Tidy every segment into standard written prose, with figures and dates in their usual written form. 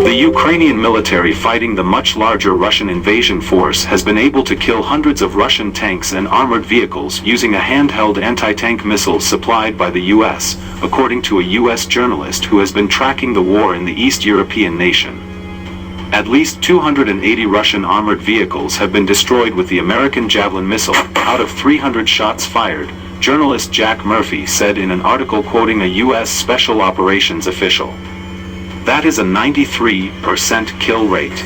The Ukrainian military fighting the much larger Russian invasion force has been able to kill hundreds of Russian tanks and armored vehicles using a handheld anti-tank missile supplied by the US, according to a US journalist who has been tracking the war in the East European nation. At least 280 Russian armored vehicles have been destroyed with the American Javelin missile, out of 300 shots fired, journalist Jack Murphy said in an article quoting a US Special Operations official. That is a 93% kill rate.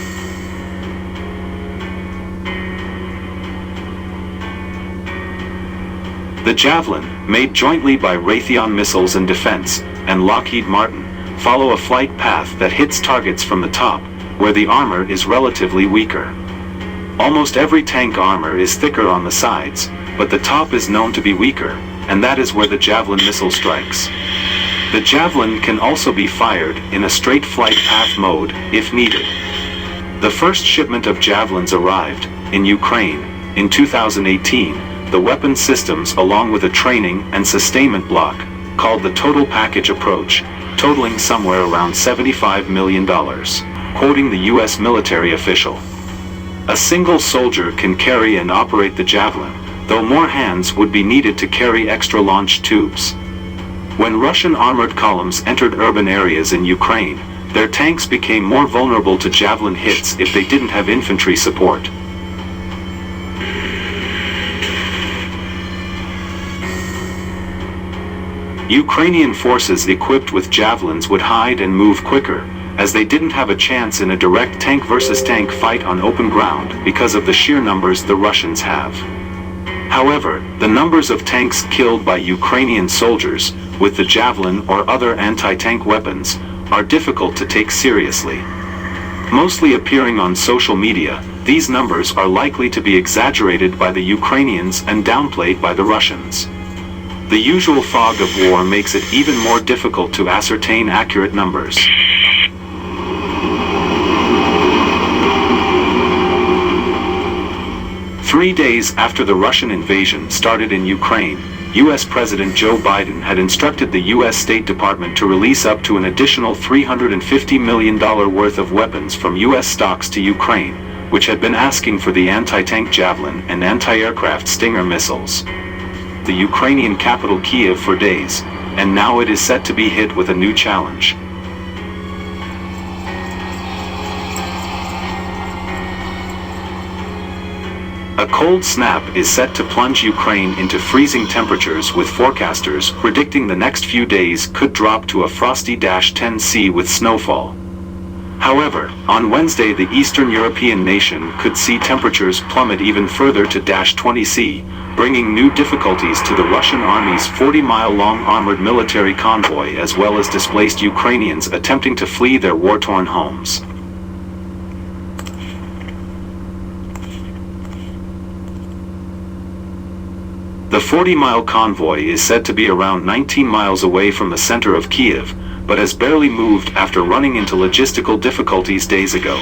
The Javelin, made jointly by Raytheon Missiles and Defense and Lockheed Martin, follow a flight path that hits targets from the top, where the armor is relatively weaker. Almost every tank armor is thicker on the sides, but the top is known to be weaker, and that is where the Javelin missile strikes. The Javelin can also be fired in a straight flight path mode, if needed. The first shipment of Javelins arrived, in Ukraine, in 2018, the weapon systems along with a training and sustainment block, called the Total Package Approach, totaling somewhere around $75 million, quoting the US military official. A single soldier can carry and operate the Javelin, though more hands would be needed to carry extra launch tubes. When Russian armored columns entered urban areas in Ukraine, their tanks became more vulnerable to Javelin hits if they didn't have infantry support. Ukrainian forces equipped with Javelins would hide and move quicker, as they didn't have a chance in a direct tank versus tank fight on open ground because of the sheer numbers the Russians have. However, the numbers of tanks killed by Ukrainian soldiers, with the Javelin or other anti-tank weapons, are difficult to take seriously. Mostly appearing on social media, these numbers are likely to be exaggerated by the Ukrainians and downplayed by the Russians. The usual fog of war makes it even more difficult to ascertain accurate numbers. Three days after the Russian invasion started in Ukraine, US President Joe Biden had instructed the US State Department to release up to an additional $350 million worth of weapons from US stocks to Ukraine, which had been asking for the anti-tank Javelin and anti-aircraft Stinger missiles. The Ukrainian capital Kiev for days, and now it is set to be hit with a new challenge. A cold snap is set to plunge Ukraine into freezing temperatures, with forecasters predicting the next few days could drop to a frosty -10°C with snowfall. However, on Wednesday the Eastern European nation could see temperatures plummet even further to -20°C, bringing new difficulties to the Russian army's 40-mile-long armored military convoy, as well as displaced Ukrainians attempting to flee their war-torn homes. The 40-mile convoy is said to be around 19 miles away from the center of Kiev, but has barely moved after running into logistical difficulties days ago.